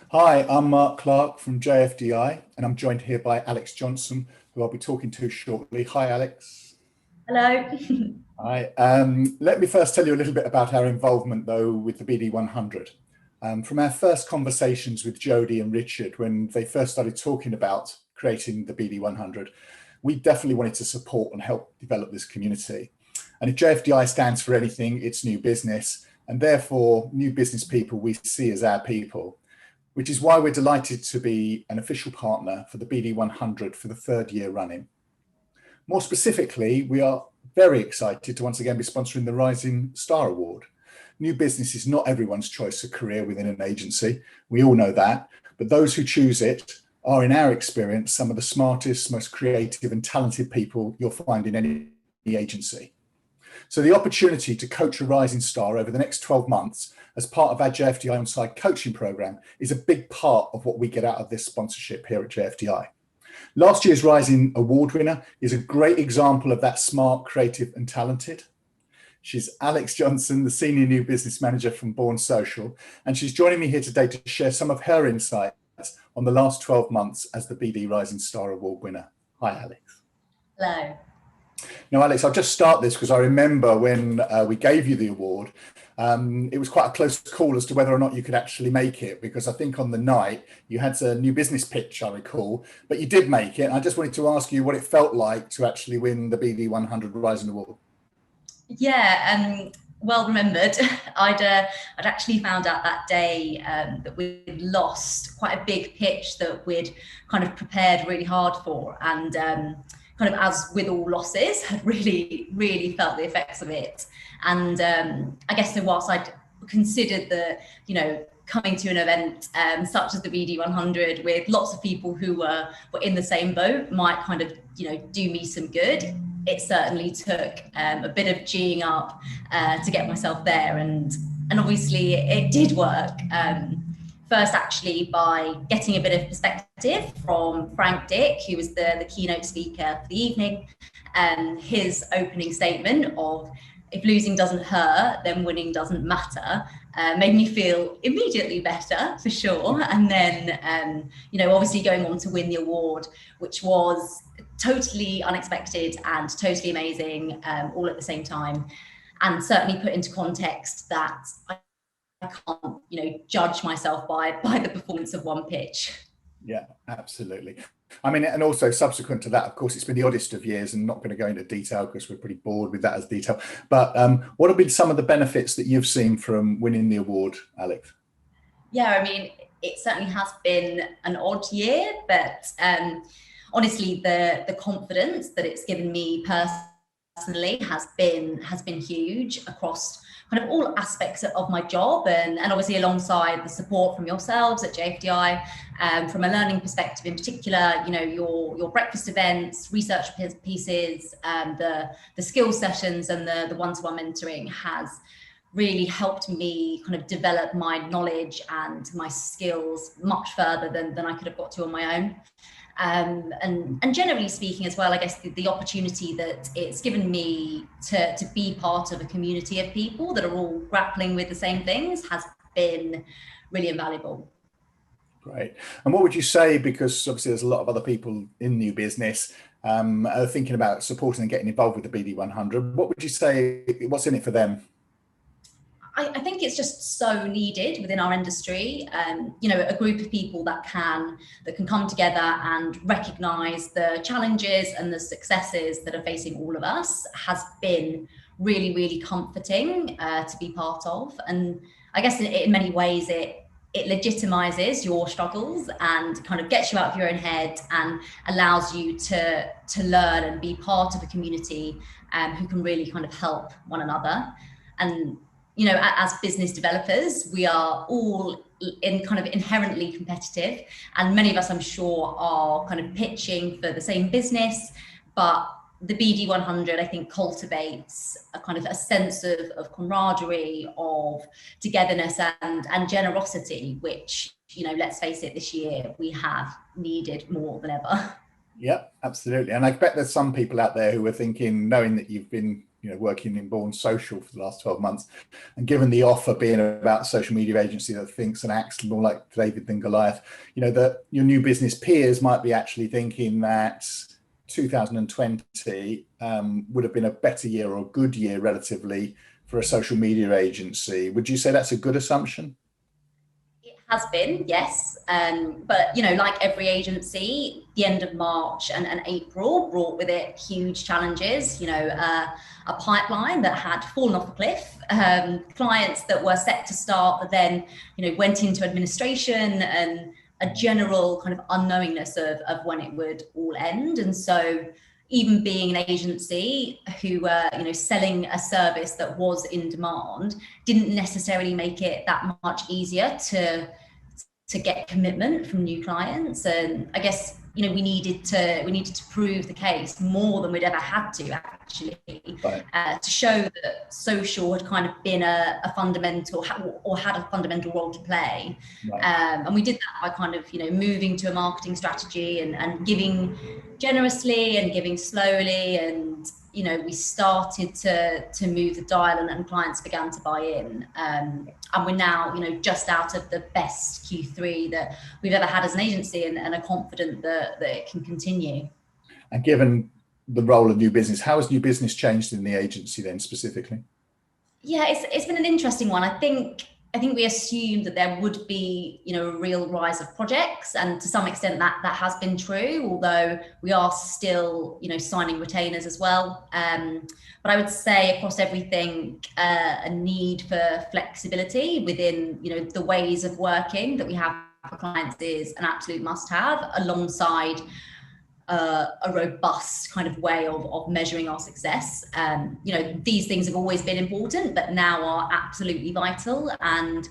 Hi, I'm Mark Clark from JFDI, and I'm joined here by Alex Johnson, who I'll be talking to shortly. Hi, Alex. Hello. Hi. Let me first tell you a little bit about our involvement, though, with the BD100. From our first conversations with Jody and Richard, when they first started talking about creating the BD100, we definitely wanted to support and help develop this community. And if JFDI stands for anything, it's new business, and therefore new business people we see as our people, which is why we're delighted to be an official partner for the BD100 for the third year running. More specifically, we are very excited to once again be sponsoring the Rising Star Award. New business is not everyone's choice of career within an agency. We all know that, but those who choose it are, in our experience, some of the smartest, most creative and talented people you'll find in any agency. So the opportunity to coach a rising star over the next 12 months as part of our JFDI on-site coaching program is a big part of what we get out of this sponsorship here at JFDI. Last year's Rising Award winner is a great example of that smart, creative and talented. She's Alex Johnson, the Senior New Business Manager from Born Social, and she's joining me here today to share some of her insights on the last 12 months as the BD Rising Star Award winner. Hi, Alex. Hello. Now, Alex, I'll just start this because I remember when we gave you the award, it was quite a close call as to whether or not you could actually make it, because I think on the night you had a new business pitch, I recall, but you did make it. And I just wanted to ask you what it felt like to actually win the BD100 Rising Award. Yeah, well remembered. I'd actually found out that day that we'd lost quite a big pitch that we'd kind of prepared really hard for, and kind of, as with all losses, had really felt the effects of it. And I guess so whilst I'd considered coming to an event such as the BD100 with lots of people who were in the same boat might kind of, do me some good, it certainly took a bit of geeing up to get myself there. And obviously it did work. First, actually, by getting a bit of perspective from Frank Dick, who was the keynote speaker for the evening, and his opening statement of, if losing doesn't hurt, then winning doesn't matter, made me feel immediately better, for sure. And then, obviously going on to win the award, which was totally unexpected and totally amazing, all at the same time. And certainly put into context that I can't, judge myself by the performance of one pitch. Yeah, absolutely. I mean, and also subsequent to that, of course, it's been the oddest of years, and not going to go into detail because we're pretty bored with that as detail. But what have been some of the benefits that you've seen from winning the award, Alex? Yeah, I mean, it certainly has been an odd year, but honestly, the confidence that it's given me personally has been huge across kind of all aspects of my job, and obviously alongside the support from yourselves at JFDI, from a learning perspective in particular, your breakfast events, research pieces, the skill sessions and the one-to-one mentoring has really helped me kind of develop my knowledge and my skills much further than I could have got to on my own. And generally speaking as well, I guess the opportunity that it's given me to be part of a community of people that are all grappling with the same things has been really invaluable. Great. And what would you say, because obviously there's a lot of other people in new business are thinking about supporting and getting involved with the BD100, what would you say, what's in it for them? I think it's just so needed within our industry. A group of people that can come together and recognise the challenges and the successes that are facing all of us has been really comforting to be part of. And I guess in many ways it legitimizes your struggles and kind of gets you out of your own head and allows you to learn and be part of a community who can really kind of help one another. And as business developers, we are all inherently competitive, and many of us, I'm sure, are kind of pitching for the same business. But the BD100, I think, cultivates a kind of a sense of camaraderie, of togetherness and generosity, which, let's face it, this year we have needed more than ever. Yeah, absolutely. And I bet there's some people out there who are thinking, knowing that you've been working in Born Social for the last 12 months. And given the offer being about a social media agency that thinks and acts more like David than Goliath, that your new business peers might be actually thinking that 2020 would have been a better year or a good year relatively for a social media agency. Would you say that's a good assumption? It has been, yes. But, like every agency, the end of March and April brought with it huge challenges, a pipeline that had fallen off a cliff, clients that were set to start, but then, went into administration, and a general kind of unknowingness of when it would all end. And so even being an agency who were, selling a service that was in demand didn't necessarily make it that much easier to get commitment from new clients. And I guess, we needed to prove the case more than we'd ever had to, actually, right. To show that social had kind of been a fundamental, or had a fundamental role to play. Right. And we did that by kind of, moving to a marketing strategy and giving generously and giving slowly. And, we started to move the dial, and clients began to buy in. And we're now, just out of the best Q3 that we've ever had as an agency, and are confident that it can continue. And given the role of new business, how has new business changed in the agency then specifically? Yeah, it's been an interesting one. I think we assumed that there would be, a real rise of projects, and to some extent that has been true, although we are still, signing retainers as well. But I would say across everything, a need for flexibility within, the ways of working that we have for clients is an absolute must-have, alongside a robust kind of way of measuring our success. These things have always been important, but now are absolutely vital. And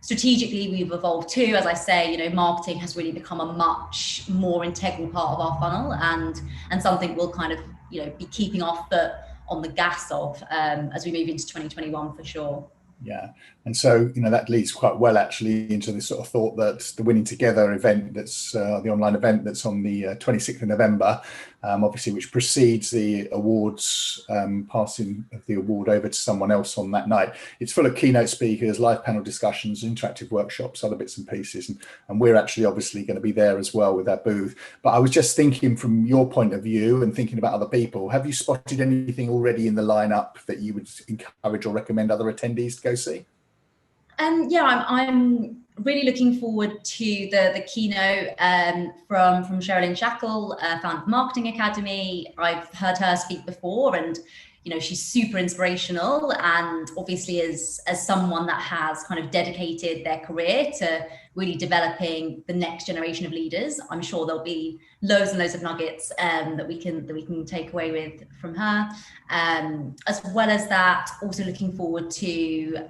strategically, we've evolved too. As I say, marketing has really become a much more integral part of our funnel, and something we'll kind of, be keeping our foot on the gas of as we move into 2021 for sure. Yeah, and so that leads quite well actually into this sort of thought that the Winning Together event, that's the online event that's on the 26th of November, obviously, which precedes the awards, passing of the award over to someone else on that night. It's full of keynote speakers, live panel discussions, interactive workshops, other bits and pieces, and we're actually obviously going to be there as well with our booth. But I was just thinking from your point of view and thinking about other people, have you spotted anything already in the lineup that you would encourage or recommend other attendees to go see? Yeah, I'm really looking forward to the keynote from Sherilyn Shackle, founder of Marketing Academy. I've heard her speak before, and she's super inspirational, and obviously as someone that has kind of dedicated their career to really developing the next generation of leaders, I'm sure there'll be loads and loads of nuggets that we can take away with from her. As well as that, also looking forward to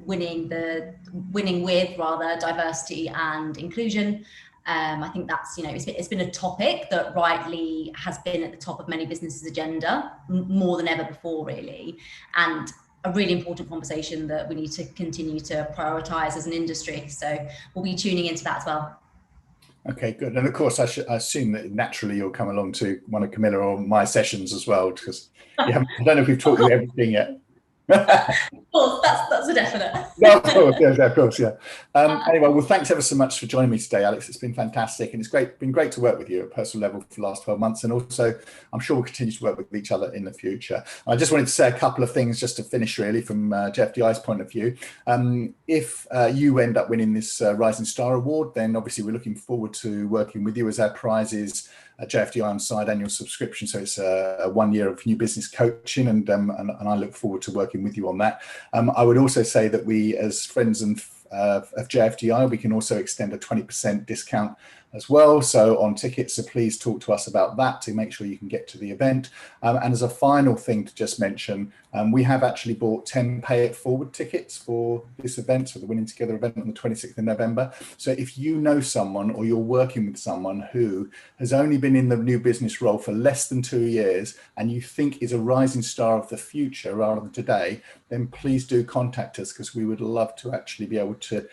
winning with diversity and inclusion. I think that's, it's been a topic that rightly has been at the top of many businesses' agenda more than ever before, really, and a really important conversation that we need to continue to prioritise as an industry. So we'll be tuning into that as well. Okay, good. And of course, I assume that naturally you'll come along to one of Camilla or my sessions as well, because I don't know if we've taught you everything yet. Of course, that's a definite. No, of course, yeah. Anyway, well, thanks ever so much for joining me today, Alex. It's been fantastic, and it's been great to work with you at a personal level for the last 12 months, and also I'm sure we'll continue to work with each other in the future. I just wanted to say a couple of things just to finish, really, from JFDI's point of view. If you end up winning this Rising Star award, then obviously we're looking forward to working with you, as our prize is a JFDI on side annual subscription. So it's a 1 year of new business coaching, and I look forward to working with you on that. I would also say that we, as friends of JFDI, we can also extend a 20% discount as well, so on tickets. So please talk to us about that to make sure you can get to the event. And as a final thing to just mention, we have actually bought 10 pay it forward tickets for this event, so the Winning Together event on the 26th of November. So if you know someone, or you're working with someone who has only been in the new business role for less than 2 years and you think is a rising star of the future rather than today, then please do contact us, because we would love to actually be able to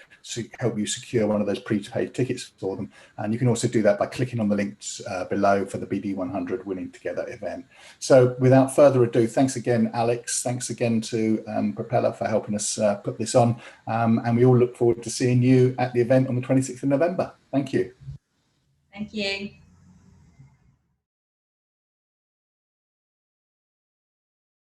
help you secure one of those prepaid tickets for them. And And you can also do that by clicking on the links below for the BD100 Winning Together event. So without further ado, thanks again, Alex. Thanks again to Propeller for helping us put this on. And we all look forward to seeing you at the event on the 26th of November. Thank you. Thank you.